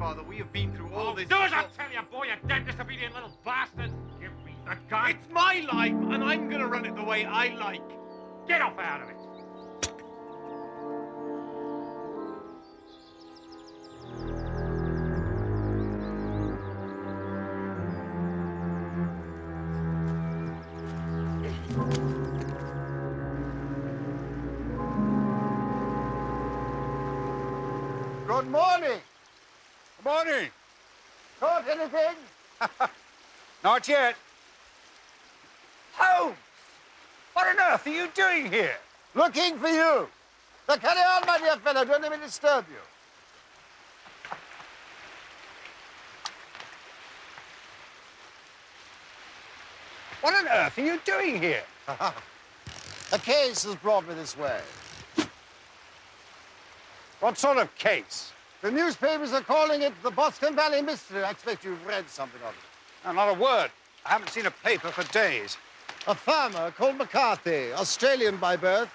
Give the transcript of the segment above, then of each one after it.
Father. We have been through all this. Do as I tell you, boy, you dead disobedient little bastard. Give me the gun. It's my life, and I'm gonna run it the way I like. Get up out of it. Good morning. Good morning. Caught anything? Not yet. Holmes! What on earth are you doing here? Looking for you. Now carry on, my dear fellow. Don't let me disturb you. What on earth are you doing here? A case has brought me this way. What sort of case? The newspapers are calling it the Boscombe Valley Mystery. I expect you've read something of it. No, not a word. I haven't seen a paper for days. A farmer called McCarthy, Australian by birth,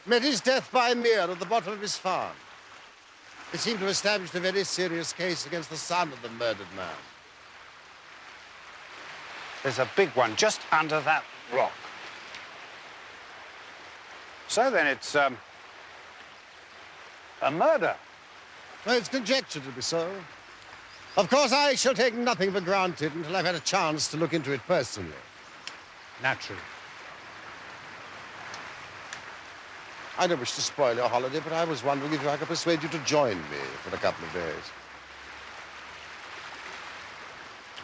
met his death by a mere at the bottom of his farm. It seemed to establish a very serious case against the son of the murdered man. There's a big one just under that rock. So then it's, a murder. Well, it's conjectured to be so. Of course, I shall take nothing for granted until I've had a chance to look into it personally. Naturally. I don't wish to spoil your holiday, but I was wondering if I could persuade you to join me for a couple of days.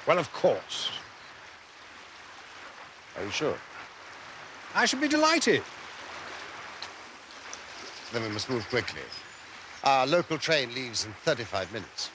Well, of course. Are you sure? I should be delighted. Then we must move quickly. Our local train leaves in 35 minutes.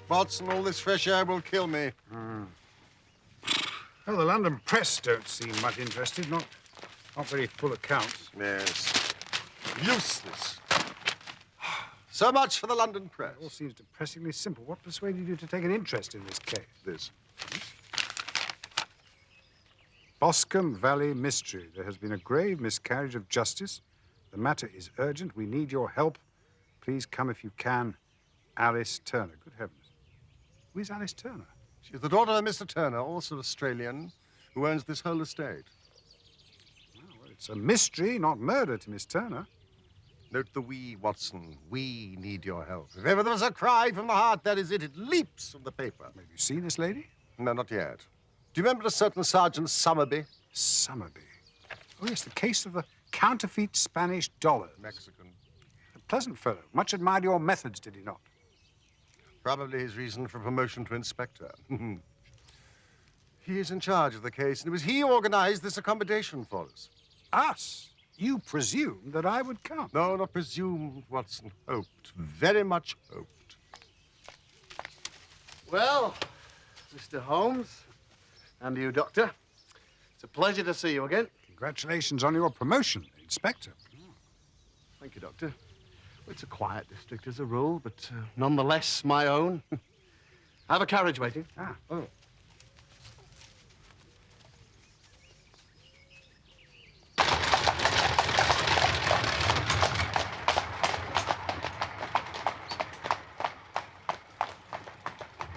Watson, all this fresh air will kill me. Well, the London press don't seem much interested, not very full accounts. Yes. Useless. So much for the London press. It all seems depressingly simple. What persuaded you to take an interest in this case? This. Boscombe Valley Mystery. There has been a grave miscarriage of justice. The matter is urgent. We need your help. Please come if you can. Alice Turner. Good heavens. Who is Alice Turner? She's the daughter of Mr. Turner, also Australian, who owns this whole estate. Well, it's a mystery, not murder, to Miss Turner. Note the we, Watson. We need your help. If ever there was a cry from the heart, that is it. It leaps from the paper. Have you seen this lady? No, not yet. Do you remember a certain Sergeant Summerby? Summerby. Oh, yes, the case of the counterfeit Spanish dollars. Mexican. A pleasant fellow. Much admired your methods, did he not? Probably his reason for promotion to inspector. He is in charge of the case, and it was he who organized this accommodation for us. Us? You presumed that I would come. No, not presumed, Watson. Hoped. Very much hoped. Well, Mr. Holmes, and you, Doctor. It's a pleasure to see you again. Congratulations on your promotion, Inspector. Thank you, Doctor. Well, it's a quiet district as a rule, but nonetheless my own. I have a carriage waiting. Ah, oh.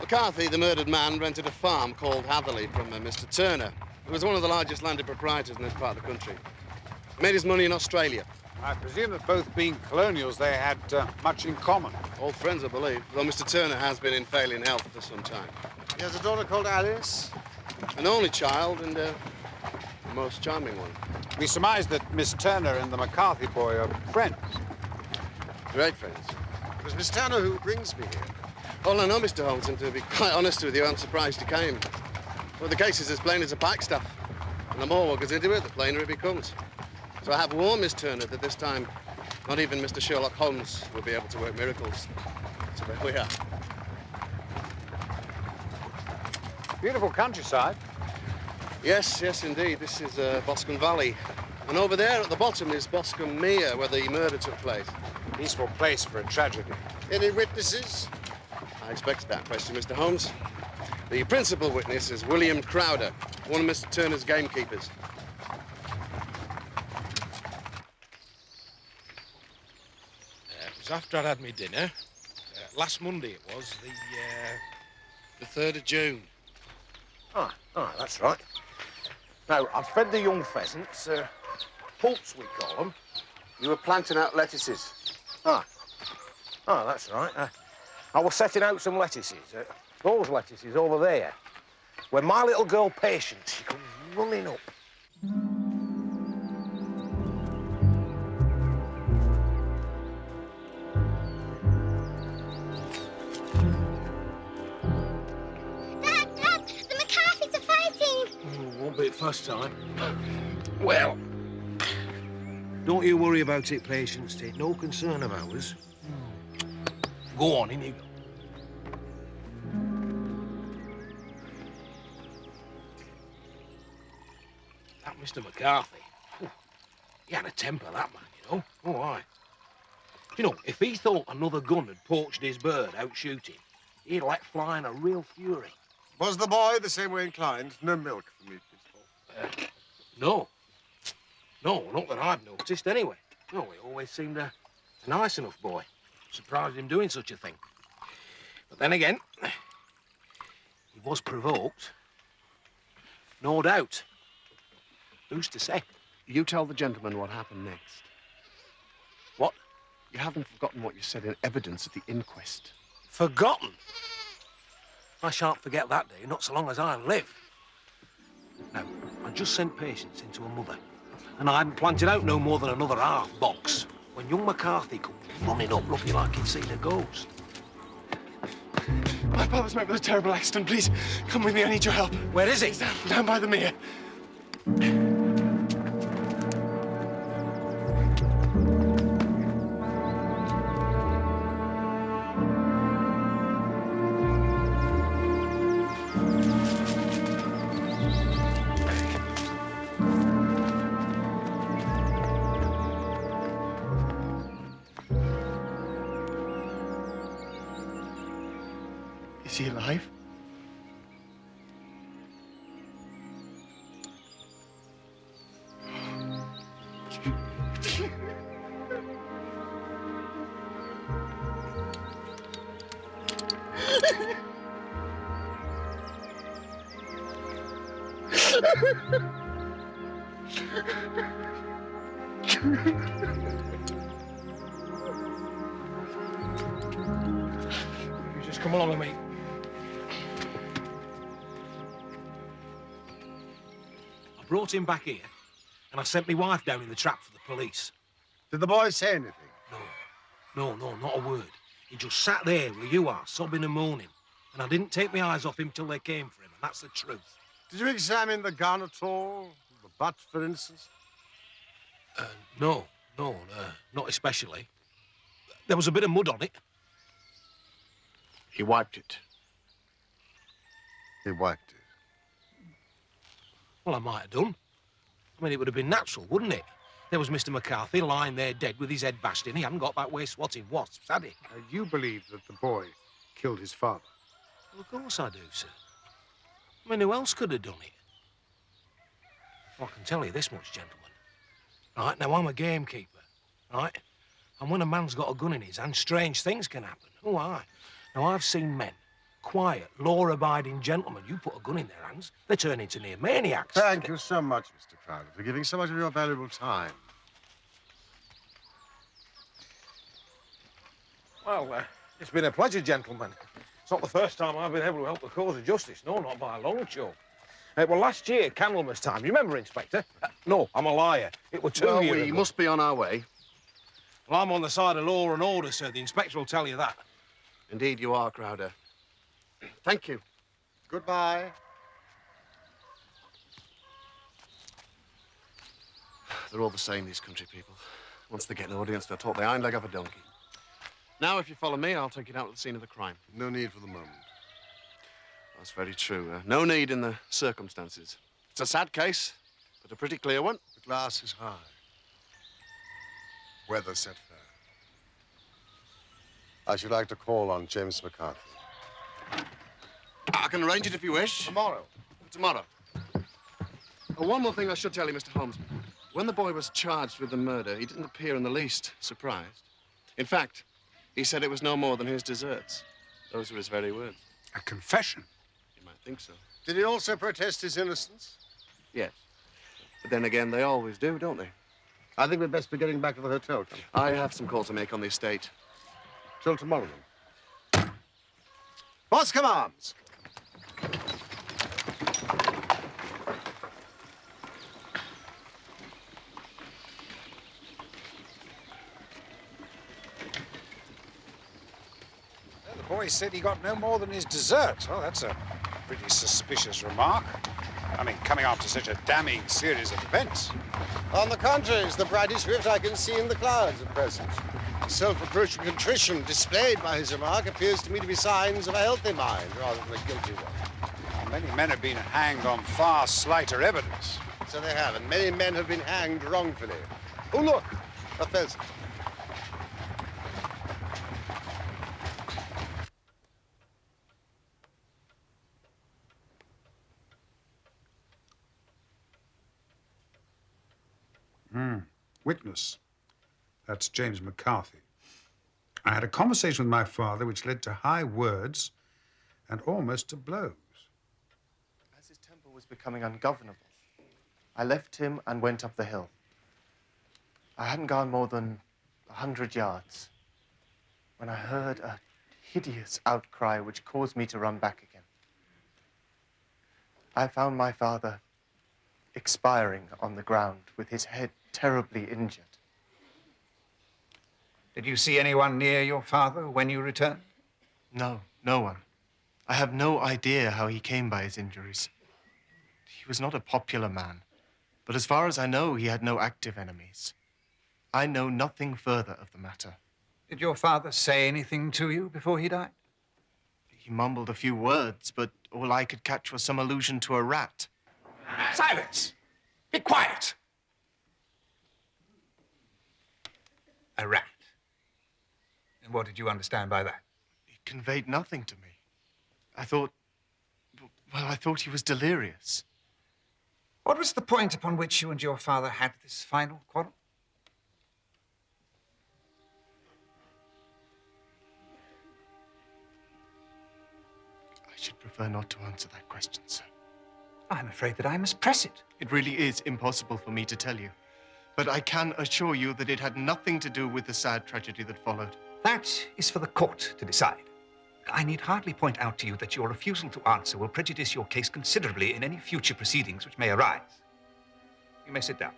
McCarthy, the murdered man, rented a farm called Hatherley from Mr. Turner, who was one of the largest landed proprietors in this part of the country. He made his money in Australia. I presume that both being colonials, they had much in common. Old friends, I believe, though Mr. Turner has been in failing health for some time. He has a daughter called Alice. An only child and a most charming one. We surmise that Miss Turner and the McCarthy boy are friends. Great friends. was Miss Turner who brings me here. Well, I know, Mr. Holmes, and to be quite honest with you, I'm surprised he came. Well, the case is as plain as a pikestaff. And the more one gets into it, the plainer it becomes. So I have warned Miss Turner that this time, not even Mr. Sherlock Holmes will be able to work miracles. So there we are. Beautiful countryside. Yes, yes, indeed. This is Boscombe Valley. And over there at the bottom is Boscombe Mere, where the murder took place. Peaceful place for a tragedy. Any witnesses? I expected that question, Mr. Holmes. The principal witness is William Crowder, one of Mr. Turner's gamekeepers. It was after I'd had my dinner. Last Monday it was, The 3rd of June. Oh, that's right. Now, I'd fed the young pheasants, poults we call them. You were planting out lettuces. Oh, that's right. I was setting out some lettuces, those lettuces over there, when my little girl Patience, she comes running up. Dad, the McCarthys are fighting. Won't be the first time. Well, don't you worry about it, Patience. Take no concern of ours. Go on, in you go. That Mr. McCarthy, he had a temper, that man, you know. Oh, aye. You know, if he thought another gun had poached his bird out shooting, he'd let fly in a real fury. Was the boy the same way inclined? No milk for me, please. No. No, not that I've noticed, anyway. No, he always seemed a nice enough boy. Surprised him doing such a thing. But then again, he was provoked. No doubt. Who's to say? You tell the gentleman what happened next. What? You haven't forgotten what you said in evidence at the inquest. Forgotten? I shan't forget that day, not so long as I live. Now, I just sent Patience into a mother, and I hadn't planted out no more than another half box when young McCarthy come running up looking like he'd seen a ghost. My father's met with a terrible accident. Please, come with me. I need your help. Where is he? Down by the mere. Is he alive? You just come along with me. I brought him back here, and I sent my wife down in the trap for the police. Did the boy say anything? No, not a word. He just sat there where you are, sobbing and moaning. And I didn't take my eyes off him till they came for him, and that's the truth. Did you examine the gun at all? The butt, for instance? No, not especially. There was a bit of mud on it. He wiped it. He wiped it. Well, I might have done. I mean, it would have been natural, wouldn't it? There was Mr. McCarthy lying there dead with his head bashed in. He hadn't got that way swatting wasps, had he? You believe that the boy killed his father? Well, of course I do, sir. I mean, who else could have done it? Well, I can tell you this much, gentlemen. Right, now I'm a gamekeeper, right? And when a man's got a gun in his hand, strange things can happen. Oh, aye. Now, I've seen men, quiet, law-abiding gentlemen, you put a gun in their hands, they turn into near maniacs. Thank you so much, Mr. Crowder, for giving so much of your valuable time. Well, it's been a pleasure, gentlemen. It's not the first time I've been able to help the cause of justice. No, not by a long chalk. Well, last year, Candlemas time, you remember, Inspector? No, I'm a liar. It were 2 Well, years we ago. must be on our way. Well, I'm on the side of law and order, sir. The inspector will tell you that. Indeed you are, Crowder. Thank you. Goodbye. They're all the same, these country people. Once they get an audience, they'll talk the hind leg of a donkey. Now, if you follow me, I'll take you down to the scene of the crime. No need for the moment. That's very true. No need in the circumstances. It's a sad case, but a pretty clear one. The glass is high. Weather set fair. I should like to call on James McCarthy. I can arrange it if you wish. Tomorrow. Tomorrow. One more thing I should tell you, Mr. Holmes. When the boy was charged with the murder, he didn't appear in the least surprised. In fact, he said it was no more than his deserts. Those were his very words. A confession? You might think so. Did he also protest his innocence? Yes. But then again, they always do, don't they? I think we'd best be getting back to the hotel. Come. I have some calls to make on the estate. Till tomorrow, then. Boscombe Arms. The boy said he got no more than his dessert. Well, that's a pretty suspicious remark. I mean, coming after such a damning series of events. On the contrary, it's the brightest rift I can see in the clouds at present. The self-reproach and contrition displayed by his remark appears to me to be signs of a healthy mind rather than a guilty one. Many men have been hanged on far slighter evidence. So they have, and many men have been hanged wrongfully. Oh, look, a pheasant. Witness. That's James McCarthy. I had a conversation with my father which led to high words and almost to blows. As his temper was becoming ungovernable, I left him and went up the hill. I hadn't gone more than 100 yards when I heard a hideous outcry which caused me to run back again. I found my father expiring on the ground with his head terribly injured. Did you see anyone near your father when you returned? No, no one. I have no idea how he came by his injuries. He was not a popular man, but as far as I know, he had no active enemies. I know nothing further of the matter. Did your father say anything to you before he died? He mumbled a few words, but all I could catch was some allusion to a rat. Silence! Be quiet! A rat. And what did you understand by that? It conveyed nothing to me. I thought he was delirious. What was the point upon which you and your father had this final quarrel? I should prefer not to answer that question, sir. I'm afraid that I must press it. It really is impossible for me to tell you. But I can assure you that it had nothing to do with the sad tragedy that followed. That is for the court to decide. I need hardly point out to you that your refusal to answer will prejudice your case considerably in any future proceedings which may arise. You may sit down.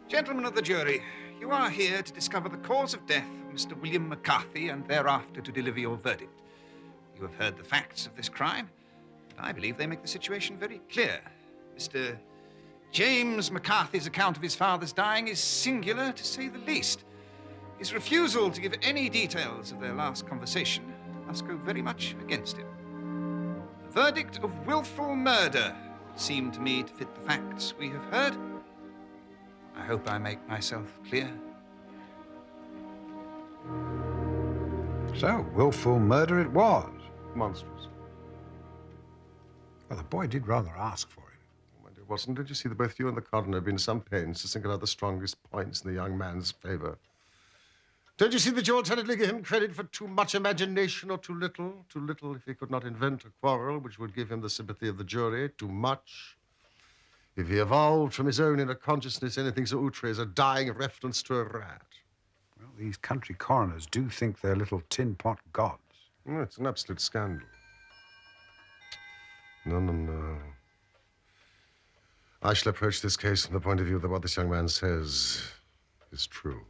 Gentlemen of the jury, you are here to discover the cause of death of Mr. William McCarthy and thereafter to deliver your verdict. You have heard the facts of this crime, and I believe they make the situation very clear. Mr. James McCarthy's account of his father's dying is singular, to say the least. His refusal to give any details of their last conversation must go very much against him. The verdict of willful murder seemed to me to fit the facts we have heard. I hope I make myself clear. So, willful murder it was. Monstrous. Well, the boy did rather ask for it. It wasn't. Did you see that both you and the coroner have been some pains to single out the strongest points in the young man's favor? Don't you see that you alternately give him credit for too much imagination or too little? Too little if he could not invent a quarrel which would give him the sympathy of the jury. Too much if he evolved from his own inner consciousness anything so outre as a dying reference to a rat. Well, these country coroners do think they're little tin pot gods. Oh, it's an absolute scandal. No, no, no. I shall approach this case from the point of view that what this young man says is true.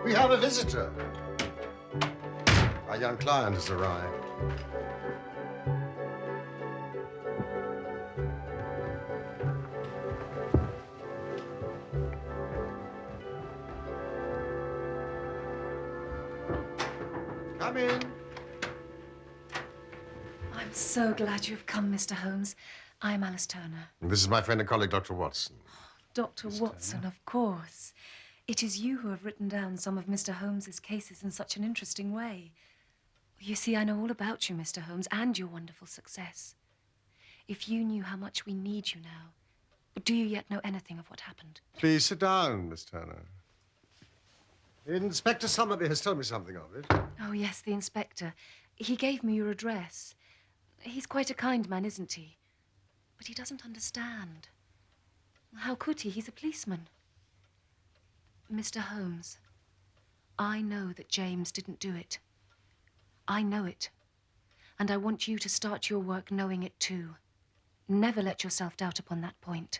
We have a visitor. Our young client has arrived. Come in. I'm so glad you've come, Mr. Holmes. I'm Alice Turner. This is my friend and colleague, Dr. Watson. Dr. Watson, of course. It is you who have written down some of Mr. Holmes's cases in such an interesting way. You see, I know all about you, Mr. Holmes, and your wonderful success. If you knew how much we need you now, do you yet know anything of what happened? Please sit down, Miss Turner. Inspector Somerby has told me something of it. Oh, yes, the inspector. He gave me your address. He's quite a kind man, isn't he? But he doesn't understand. How could he? He's a policeman. Mr. Holmes, I know that James didn't do it. I know it. And I want you to start your work knowing it too. Never let yourself doubt upon that point.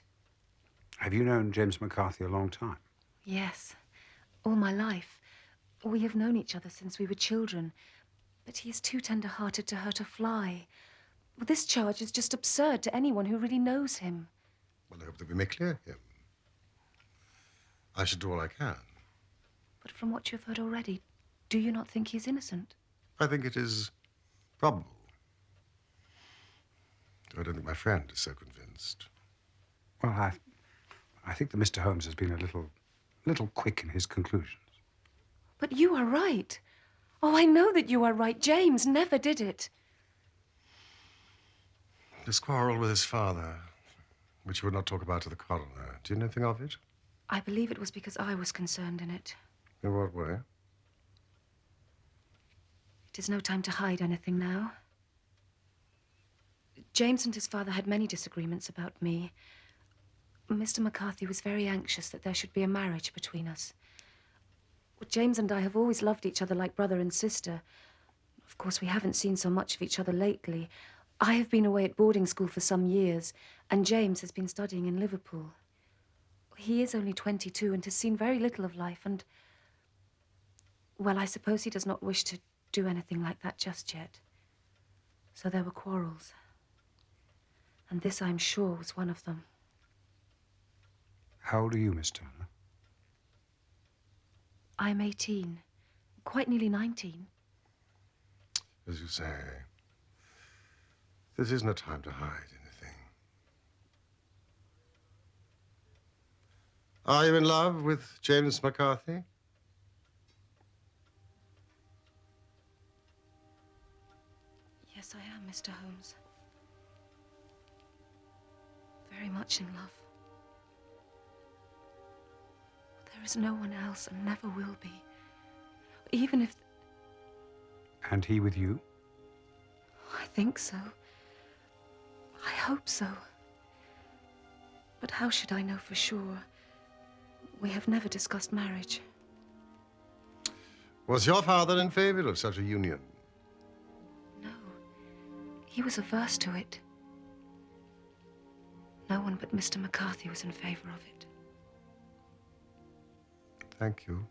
Have you known James McCarthy a long time? Yes, all my life. We have known each other since we were children, but he is too tender-hearted to hurt a fly. Well, this charge is just absurd to anyone who really knows him. Well, I hope that we may clear him. I should do all I can. But from what you've heard already, do you not think he's innocent? I think it is probable. I don't think my friend is so convinced. Well, I think that Mr. Holmes has been a little quick in his conclusions. But you are right. Oh, I know that you are right. James never did it. His quarrel with his father, which you would not talk about to the coroner. Do you know anything of it? I believe it was because I was concerned in it. In what way? It is no time to hide anything now. James and his father had many disagreements about me. Mr. McCarthy was very anxious that there should be a marriage between us. Well, James and I have always loved each other like brother and sister. Of course, we haven't seen so much of each other lately. I have been away at boarding school for some years, and James has been studying in Liverpool. He is only 22 and has seen very little of life, and... well, I suppose he does not wish to do anything like that just yet. So there were quarrels. And this, I'm sure, was one of them. How old are you, Miss Turner? I'm 18. Quite nearly 19. As you say, this isn't a time to hide anything. Are you in love with James McCarthy? Yes, I am, Mr. Holmes. Very much in love. There is no one else and never will be. Even if... And he with you? I think so. I hope so. But how should I know for sure? We have never discussed marriage. Was your father in favor of such a union? No. He was averse to it. No one but Mr. McCarthy was in favor of it. Thank you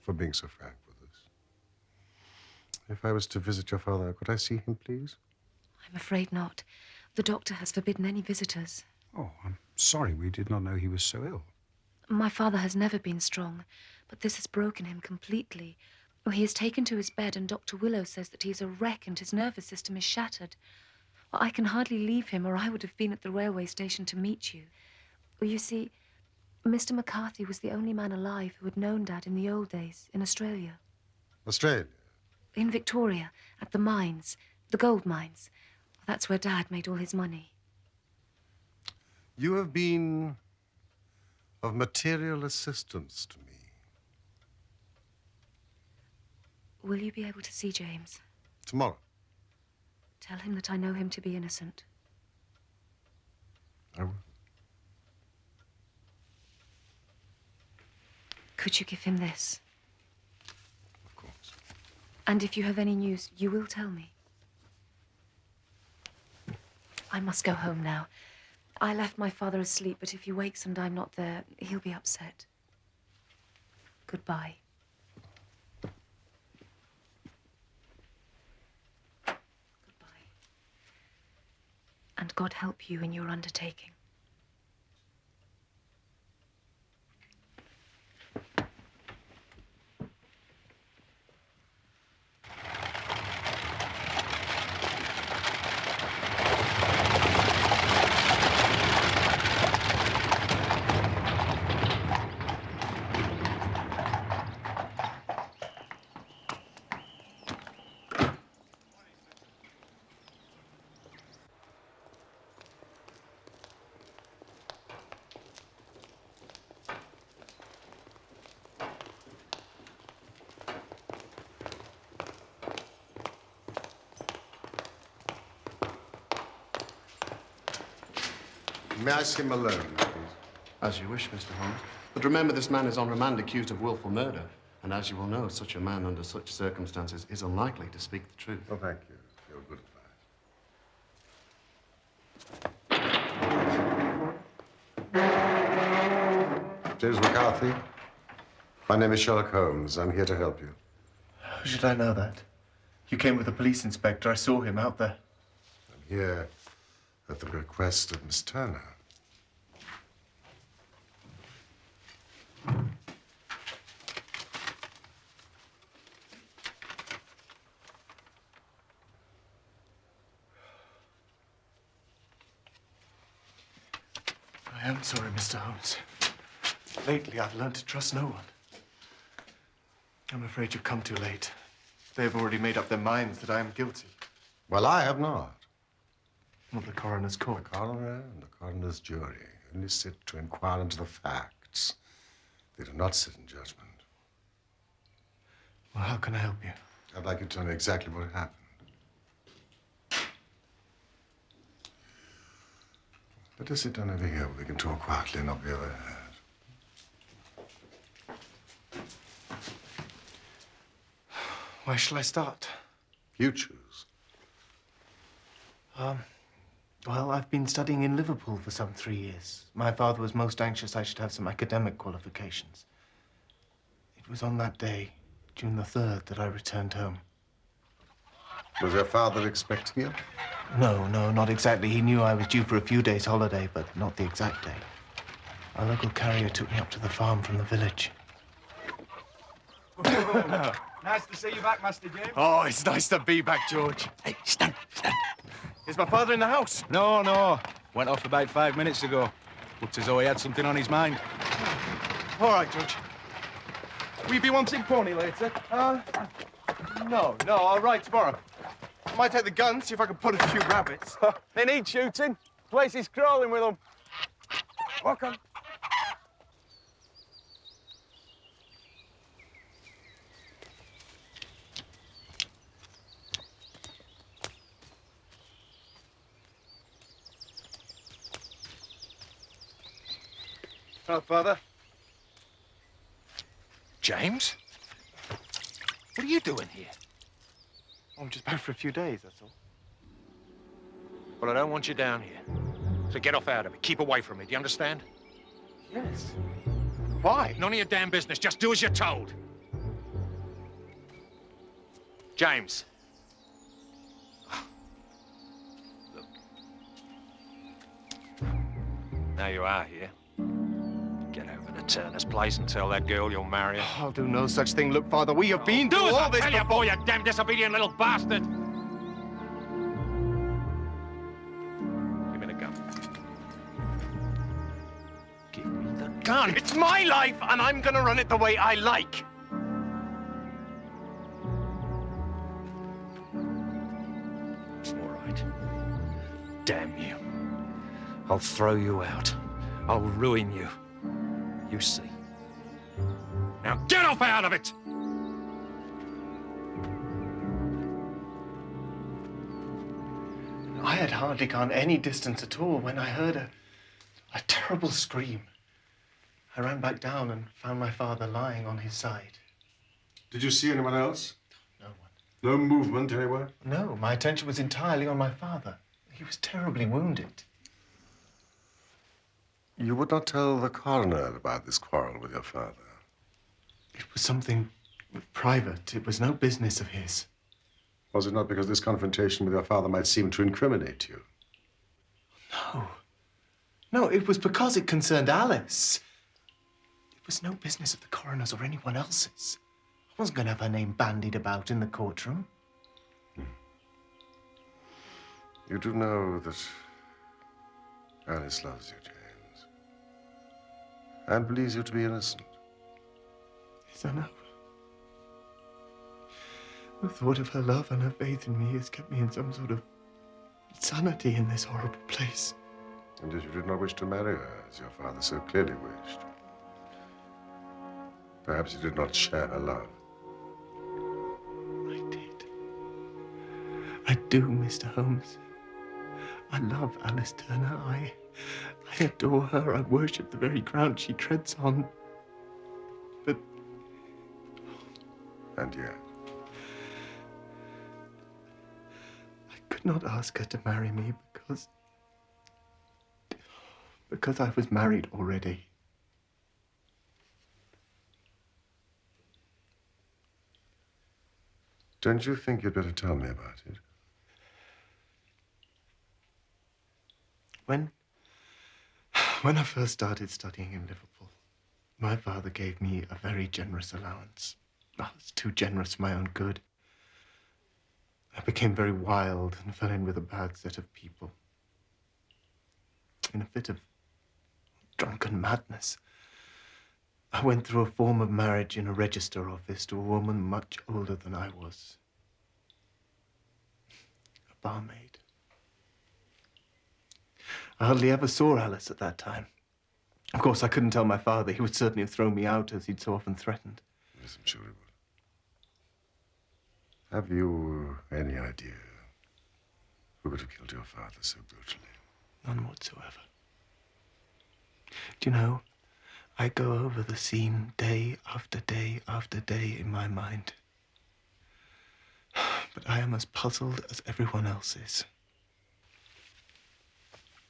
for being so frank with us. If I was to visit your father, could I see him, please? I'm afraid not. The doctor has forbidden any visitors. Oh, I'm sorry. We did not know he was so ill. My father has never been strong, but this has broken him completely. He is taken to his bed, and Dr. Willow says that he's a wreck and his nervous system is shattered. Well, I can hardly leave him, or I would have been at the railway station to meet you. Well, you see, Mr. McCarthy was the only man alive who had known Dad in the old days, in Australia. Australia? In Victoria, at the mines, the gold mines. That's where Dad made all his money. You have been of material assistance to me. Will you be able to see James? Tomorrow. Tell him that I know him to be innocent. I will. Could you give him this? Of course. And if you have any news, you will tell me. I must go home now. I left my father asleep, but if he wakes and I'm not there, he'll be upset. Goodbye. Goodbye. And God help you in your undertaking. May I see him alone, please? As you wish, Mr. Holmes. But remember, this man is on remand accused of willful murder. And as you will know, such a man under such circumstances is unlikely to speak the truth. Oh, thank you for your good advice. James McCarthy. My name is Sherlock Holmes. I'm here to help you. How should I know that? You came with the police inspector. I saw him out there. I'm here at the request of Miss Turner. I am sorry, Mr. Holmes. Lately, I've learned to trust no one. I'm afraid you've come too late. They've already made up their minds that I am guilty. Well, I have not. Not the coroner's court. The coroner and the coroner's jury only sit to inquire into the facts. They do not sit in judgment. Well, how can I help you? I'd like you to tell me exactly what happened. Let us sit down over here where we can talk quietly and not be overheard. Where shall I start? You choose. Well, I've been studying in Liverpool for some 3 years. My father was most anxious I should have some academic qualifications. It was on that day, June the 3rd, that I returned home. Was your father expecting you? No, not exactly. He knew I was due for a few days' holiday, but not the exact day. A local carrier took me up to the farm from the village. Nice to see you back, Master James. Oh, it's nice to be back, George. Hey, stand. Is my father in the house? No. Went off about 5 minutes ago. Looked as though he had something on his mind. All right, George. Will you be wanting pony later? No, I'll ride tomorrow. I might take the gun, see if I can put a few rabbits. They need shooting. Place is crawling with them. Welcome. Hello, Father. James? What are you doing here? I'm just back for a few days, that's all. Well, I don't want you down here. So get off out of it. Keep away from me. Do you understand? Yes. Why? None of your damn business. Just do as you're told. James. Look. Now you are here. Get over to Turner's place and tell that girl you'll marry her. I'll do no such thing. Look, Father, we have been through Do as all I this tell you, before. boy, you damn disobedient little bastard. Give me the gun. Give me the gun. It's my life, and I'm gonna run it the way I like. All right. Damn you. I'll throw you out. I'll ruin you. You see. Now get off out of it! I had hardly gone any distance at all when I heard a terrible scream. I ran back down and found my father lying on his side. Did you see anyone else? No one. No movement anywhere? No, my attention was entirely on my father. He was terribly wounded. You would not tell the coroner about this quarrel with your father? It was something private. It was no business of his. Was it not because this confrontation with your father might seem to incriminate you? No. No, it was because it concerned Alice. It was no business of the coroner's or anyone else's. I wasn't going to have her name bandied about in the courtroom. You do know that Alice loves you, James, and believes you to be innocent. Yes, I know. The thought of her love and her faith in me has kept me in some sort of insanity in this horrible place. And yet you did not wish to marry her, as your father so clearly wished. Perhaps you did not share her love. I did. I do, Mr. Holmes. I love Alice Turner. I adore her. I worship the very ground she treads on. But... And yet? I could not ask her to marry me because I was married already. Don't you think you'd better tell me about it? When I first started studying in Liverpool, my father gave me a very generous allowance. Well, it's too generous for my own good. I became very wild and fell in with a bad set of people. In a fit of drunken madness, I went through a form of marriage in a register office to a woman much older than I was. A barmaid. I hardly ever saw Alice at that time. Of course, I couldn't tell my father. He would certainly have thrown me out, as he'd so often threatened. Yes, I'm sure he would. Have you any idea who could have killed your father so brutally? None whatsoever. Do you know, I go over the scene day after day after day in my mind. But I am as puzzled as everyone else is.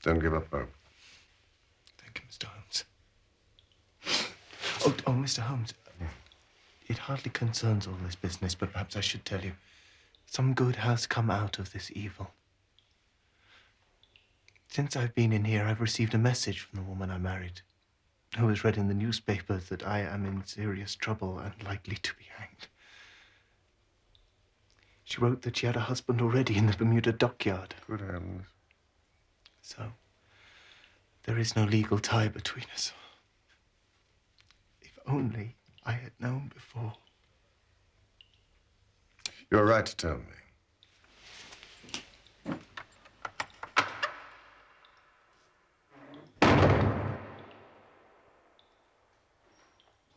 Don't give up hope. Thank you, Mr. Holmes. Oh, Mr. Holmes. It hardly concerns all this business, but perhaps I should tell you. Some good has come out of this evil. Since I've been in here, I've received a message from the woman I married, who has read in the newspapers that I am in serious trouble and likely to be hanged. She wrote that she had a husband already in the Bermuda dockyard. Good heavens. So, there is no legal tie between us. If only I had known before. You're right to tell me.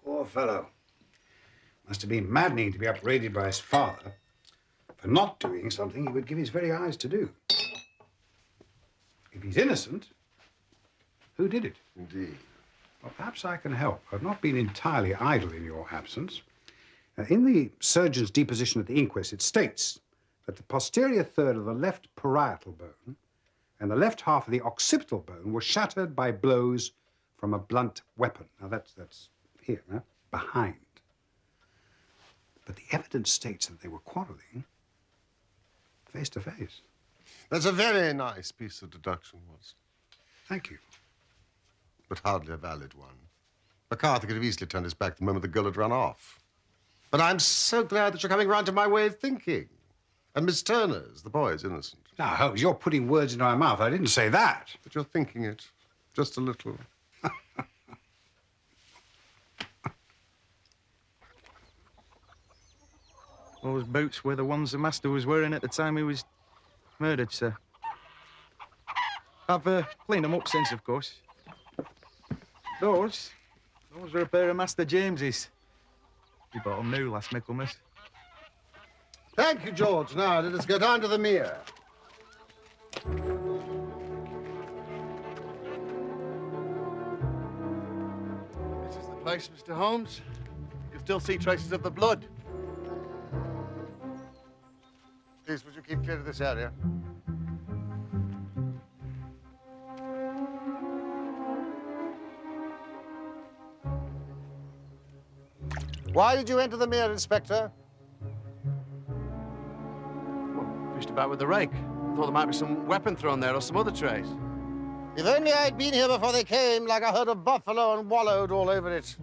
Poor fellow. Must have been maddening to be upbraided by his father for not doing something he would give his very eyes to do. If he's innocent, who did it? Indeed. Well, perhaps I can help. I've not been entirely idle in your absence. In the surgeon's deposition at the inquest, it states that the posterior third of the left parietal bone and the left half of the occipital bone were shattered by blows from a blunt weapon. Now, that's here, behind. But the evidence states that they were quarreling face to face. That's a very nice piece of deduction, Watson. Thank you. But hardly a valid one. McCarthy could have easily turned his back the moment the girl had run off. But I'm so glad that you're coming round to my way of thinking. And Miss Turner's, the boy, is innocent. Now, Holmes, you're putting words into my mouth. I didn't say that. But you're thinking it. Just a little. Those boots were the ones the master was wearing at the time he was murdered, sir. I've cleaned them up since, of course. Those were a pair of Master James's. He bought them new last Michaelmas. Thank you, George. Now, let us go down to the mere. This is the place, Mr. Holmes. You can still see traces of the blood. Please, would you keep clear of this area? Why did you enter the mere, Inspector? Fished about with the rake. Thought there might be some weapon thrown there or some other trace. If only I'd been here before they came, like a herd of buffalo, and wallowed all over it.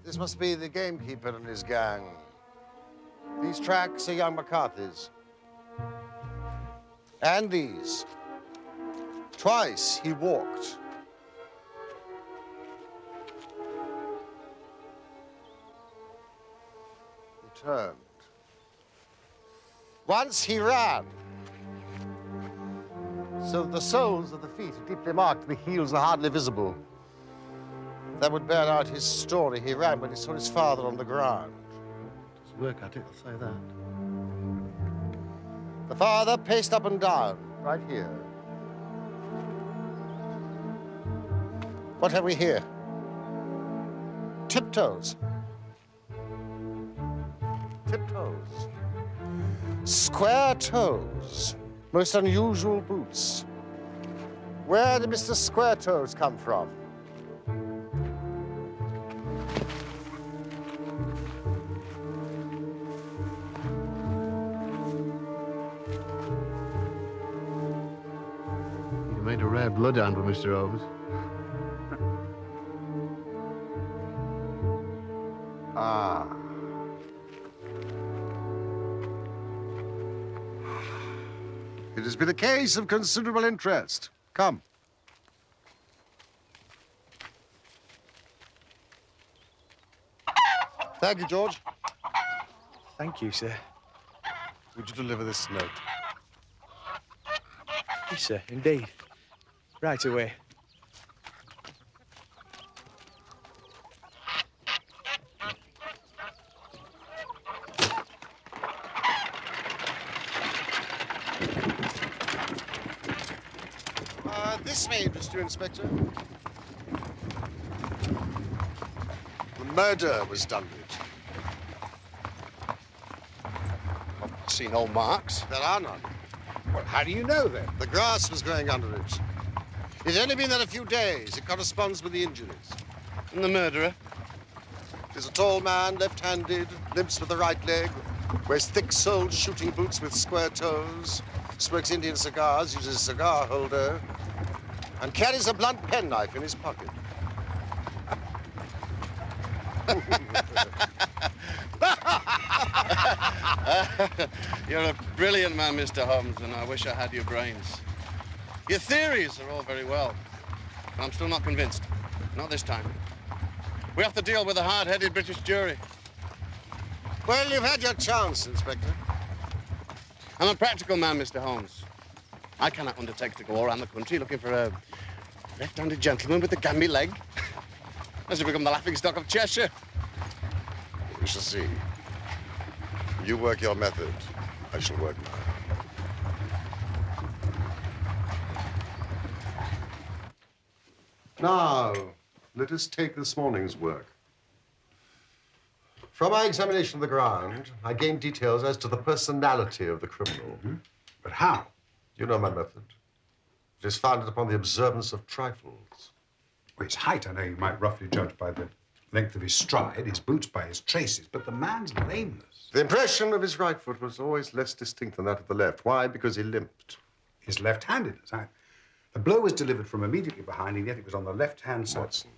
This must be the gamekeeper and his gang. These tracks are young McCarthy's. And these. Twice he walked. He turned. Once he ran. So the soles of the feet are deeply marked, the heels are hardly visible. That would bear out his story. He ran when he saw his father on the ground. His work ethic, I'll say that. The father paced up and down, right here. What have we here? Tiptoes. Tiptoes. Square toes. Most unusual boots. Where did Mr. Square Toes come from? You made a rare bloodhound with Mr. Holmes. Ah. It has been a case of considerable interest. Come. Thank you, George. Thank you, sir. Would you deliver this note? Yes, sir, indeed. Right away. This way, Mr. Inspector. The murder was done with. I've seen no marks. There are none. Well, how do you know then? The grass was growing under it. It's only been there a few days. It corresponds with the injuries. And the murderer? He's a tall man, left-handed, limps with the right leg, wears thick-soled shooting boots with square toes, smokes Indian cigars, uses a cigar holder, and carries a blunt penknife in his pocket. You're a brilliant man, Mr. Holmes, and I wish I had your brains. Your theories are all very well, but I'm still not convinced. Not this time. We have to deal with a hard-headed British jury. Well, you've had your chance, Inspector. I'm a practical man, Mr. Holmes. I cannot undertake to go around the country looking for a left-handed gentleman with a gamby leg. As to become the laughingstock of Cheshire. We shall see. You work your method. I shall work mine. Now, let us take this morning's work. From my examination of the ground, I gained details as to the personality of the criminal. Mm-hmm. But how? You know my method. It is founded upon the observance of trifles. Well, his height, I know you might roughly judge by the length of his stride, his boots by his traces, but the man's lameness. The impression of his right foot was always less distinct than that of the left. Why? Because he limped. His left-handedness. The blow was delivered from immediately behind, and yet it was on the left-hand side. Watson.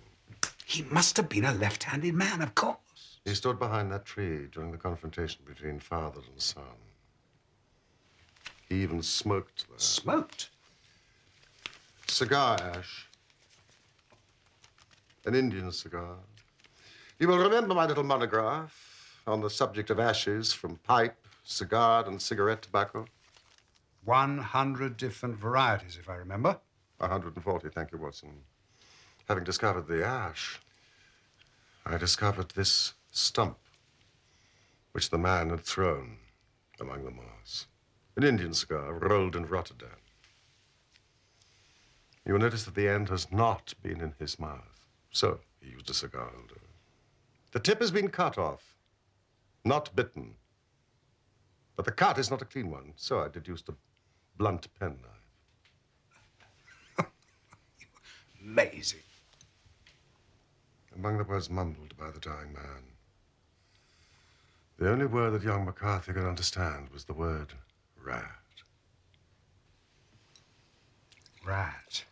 He must have been a left-handed man, of course. He stood behind that tree during the confrontation between father and son. He even smoked there. Smoked? Cigar ash. An Indian cigar. You will remember my little monograph on the subject of ashes from pipe, cigar, and cigarette tobacco. 100 different varieties, if I remember. 140, thank you, Watson. Having discovered the ash, I discovered this stump, which the man had thrown among the moss. An Indian cigar rolled in Rotterdam. You will notice that the end has not been in his mouth. So he used a cigar holder. The tip has been cut off, not bitten. But the cut is not a clean one, so I deduced a blunt penknife. Amazing. Among the words mumbled by the dying man, the only word that young McCarthy could understand was the word rat. Rat.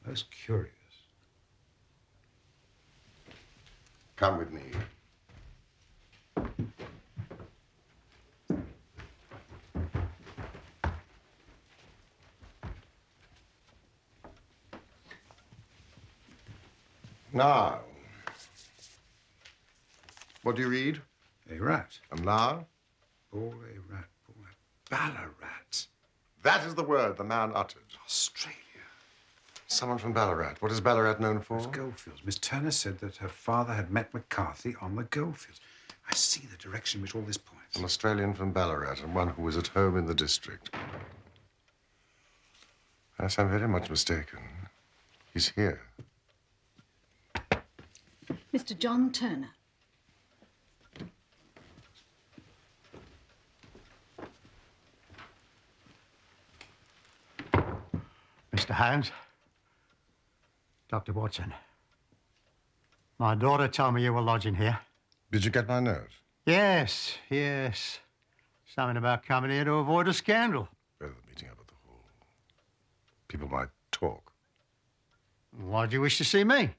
Most curious. Come with me. Now, what do you read? A rat. And now? Boy, rat, boy. Ballarat. That is the word the man uttered. Australia. Someone from Ballarat. What is Ballarat known for? Those goldfields. Miss Turner said that her father had met McCarthy on the goldfields. I see the direction in which all this points. An Australian from Ballarat, and one who was at home in the district. Yes, I'm very much mistaken. He's here. Mr. John Turner. Mr. Holmes. Dr. Watson. My daughter told me you were lodging here. Did you get my note? Yes, yes. Something about coming here to avoid a scandal. Better than meeting up at the hall. People might talk. Why do you wish to see me?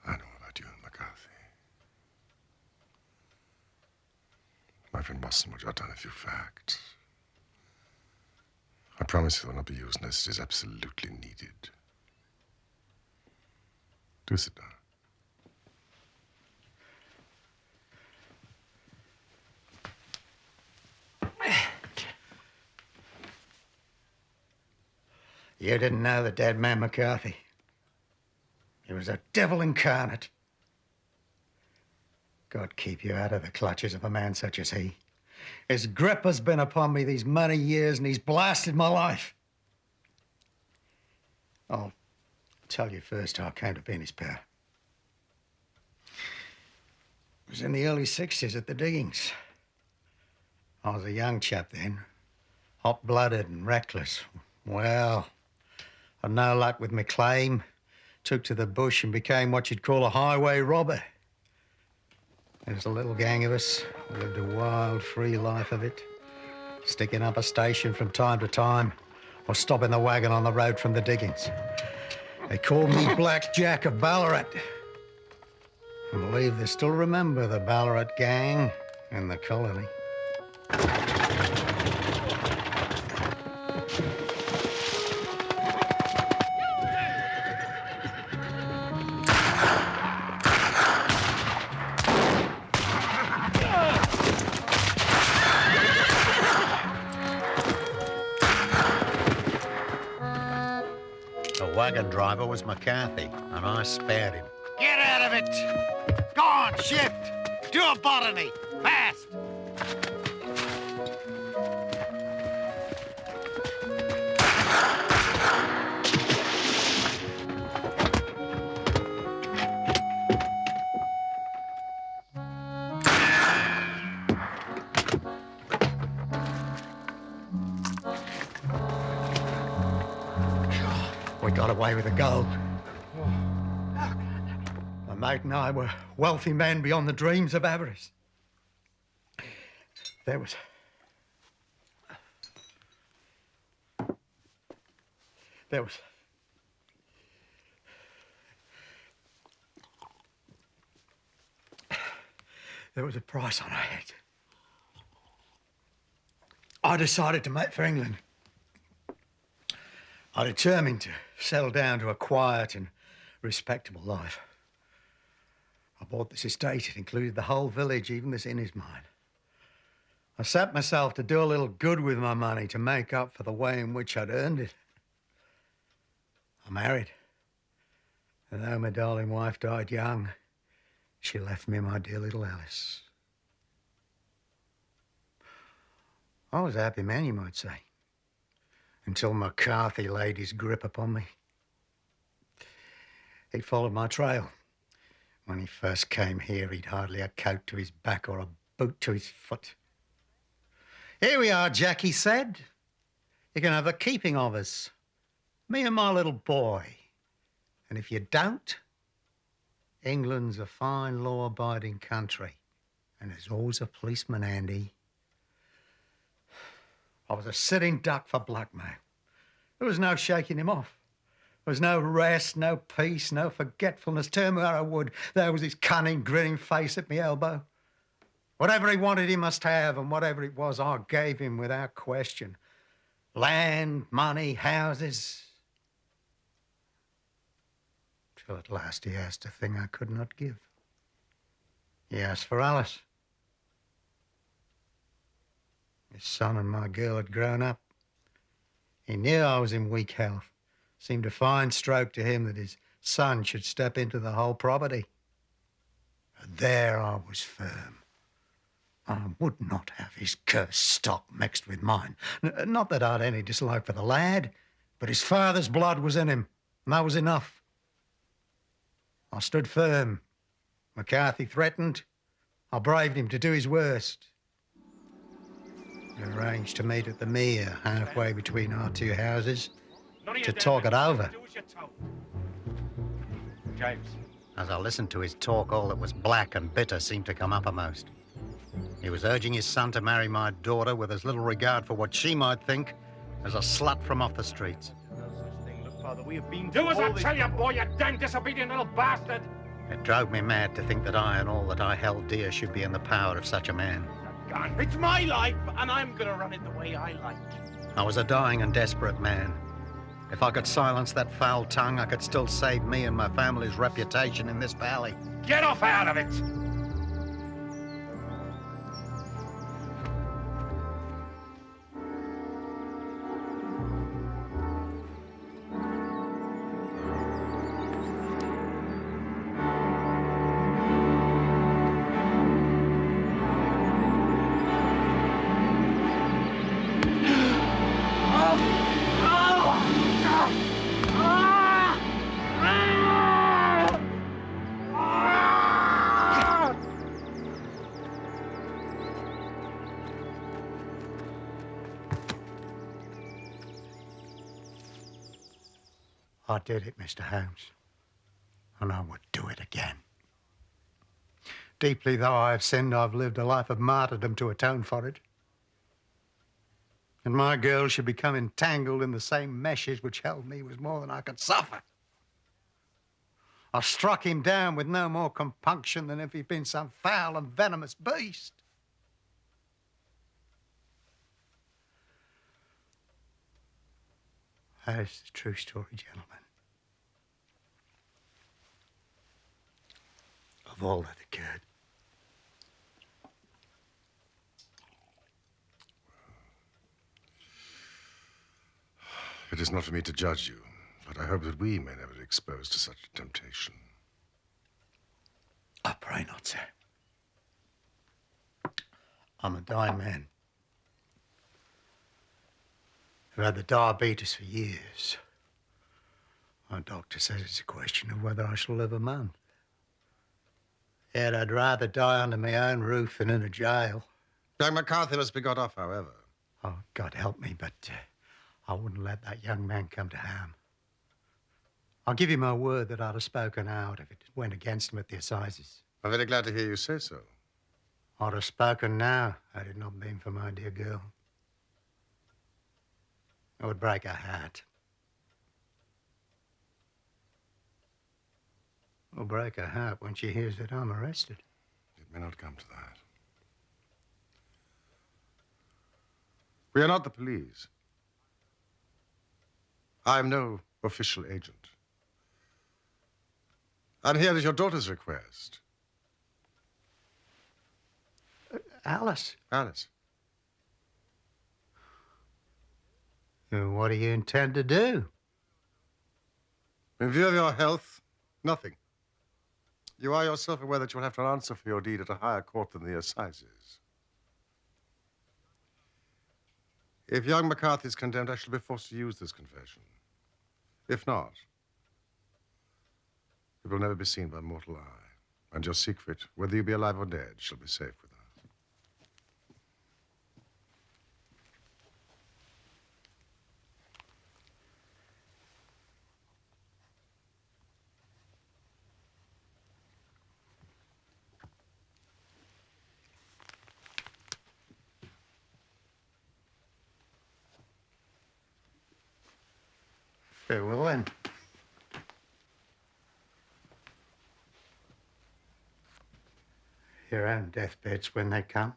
I know about you and McCarthy. My friend Boston will jot down a few facts. I promise they will not be used unless it is absolutely needed. Do sit down. You didn't know the dead man McCarthy. He was a devil incarnate. God keep you out of the clutches of a man such as he. His grip has been upon me these many years, and he's blasted my life. I'll tell you first how I came to be in his power. It was in the early 60s at the diggings. I was a young chap then, hot-blooded and reckless. Well, I'd no luck with my claim. Took to the bush and became what you'd call a highway robber. There was a little gang of us. We lived a wild, free life of it. Sticking up a station from time to time or stopping the wagon on the road from the diggings. They called me Black Jack of Ballarat. I believe they still remember the Ballarat gang in the colony. The wagon driver was McCarthy, and I spared him. Get out of it! Go on, shift! Do a botany! Fast! We got away with the gold. My mate and I were wealthy men beyond the dreams of avarice. There was... There was a price on our head. I decided to make for England. I determined to settle down to a quiet and respectable life. I bought this estate. It included the whole village, even this inn is mine. I set myself to do a little good with my money to make up for the way in which I'd earned it. I married. And though my darling wife died young, she left me my dear little Alice. I was a happy man, you might say, until McCarthy laid his grip upon me. He'd followed my trail. When he first came here, he'd hardly a coat to his back or a boot to his foot. "Here we are, Jack," he said. "You can have the keeping of us, me and my little boy. And if you don't, England's a fine, law-abiding country, and there's always a policeman handy." I was a sitting duck for blackmail. There was no shaking him off. There was no rest, no peace, no forgetfulness. Turn where I would, there was his cunning, grinning face at my elbow. Whatever he wanted, he must have, and whatever it was, I gave him without question. Land, money, houses. Till at last he asked a thing I could not give. He asked for Alice. His son and my girl had grown up. He knew I was in weak health. Seemed a fine stroke to him that his son should step into the whole property. But there I was firm. I would not have his cursed stock mixed with mine. Not that I'd any dislike for the lad, but his father's blood was in him, and that was enough. I stood firm. McCarthy threatened. I braved him to do his worst. We arranged to meet at the mere, halfway between our two houses, to talk it over. James. As I listened to his talk, all that was black and bitter seemed to come uppermost. He was urging his son to marry my daughter with as little regard for what she might think as a slut from off the streets. Father, we have been Do as I tell you, boy, you damn disobedient little bastard! It drove me mad to think that I and all that I held dear should be in the power of such a man. It's my life, and I'm gonna run it the way I like. I was a dying and desperate man. If I could silence that foul tongue, I could still save me and my family's reputation in this valley. Get off out of it! I did it, Mr. Holmes, and I would do it again. Deeply though I have sinned, I've lived a life of martyrdom to atone for it. And my girl should become entangled in the same meshes which held me was more than I could suffer. I struck him down with no more compunction than if he'd been some foul and venomous beast. That is the true story, gentlemen. Of all that occurred. It is not for me to judge you, but I hope that we may never be exposed to such a temptation. I pray not, sir. I'm a dying man. I've had the diabetes for years. My doctor says it's a question of whether I shall live a month. Yet I'd rather die under my own roof than in a jail. Young McCarthy must be got off, however. Oh, God help me, but I wouldn't let that young man come to harm. I'll give you my word that I'd have spoken out if it went against him at the assizes. I'm very glad to hear you say so. I'd have spoken now had it not been for my dear girl. It would break her heart. It will break her heart when she hears that I'm arrested. It may not come to that. We are not the police. I am no official agent. I'm here at your daughter's request. Alice? Alice. What do you intend to do? In view of your health, nothing. You are yourself aware that you'll have to answer for your deed at a higher court than the assizes. If young McCarthy is condemned, I shall be forced to use this confession. If not, it will never be seen by mortal eye. And your secret, whether you be alive or dead, shall be safe with us. Farewell, then. Your own deathbeds, when they come,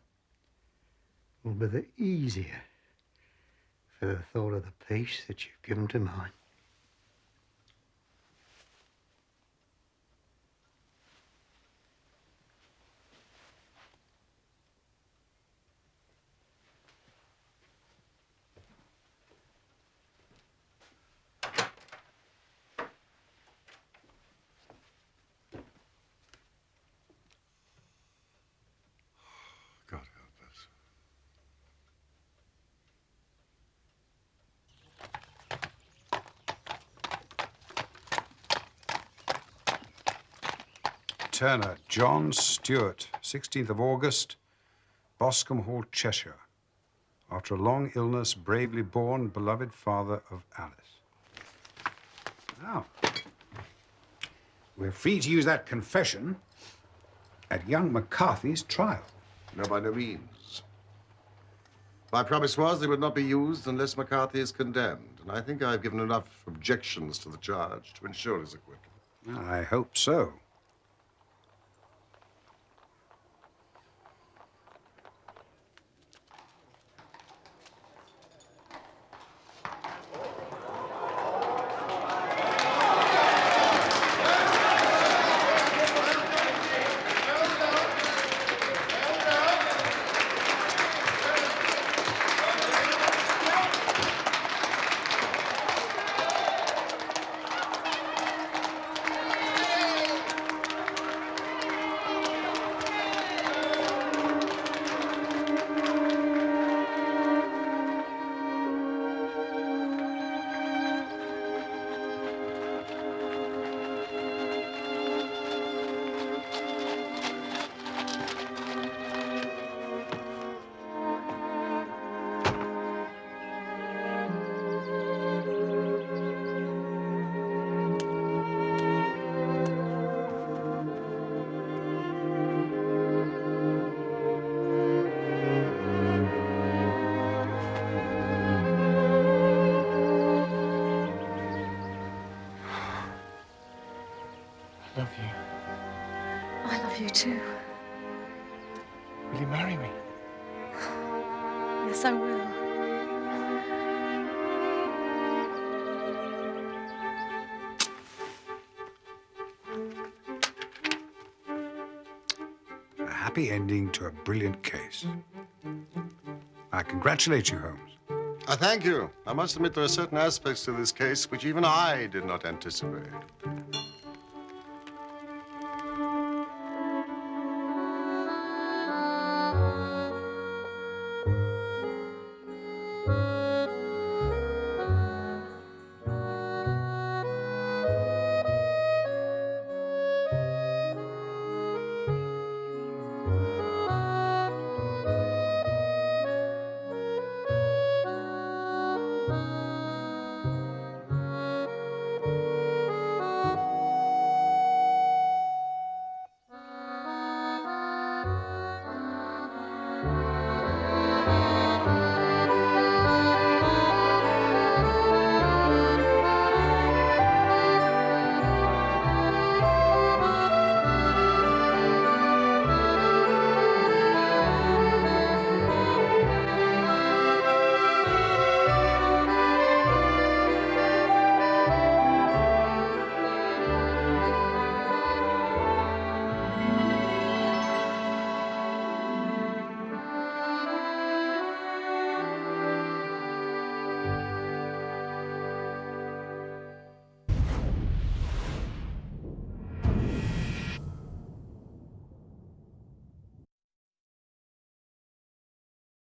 will be the easier for the thought of the peace that you've given to mine. God help us. Turner, John Stewart, 16th of August, Boscombe Hall, Cheshire. After a long illness, bravely born, beloved father of Alice. Now, we're free to use that confession at young McCarthy's trial. No, by no means. My promise was they would not be used unless McCarthy is condemned, and I think I've given enough objections to the charge to ensure his acquittal. I hope so. I love you. I love you too. Will you marry me? Yes, I will. A happy ending to a brilliant case. I congratulate you, Holmes. I thank you. I must admit there are certain aspects to this case which even I did not anticipate.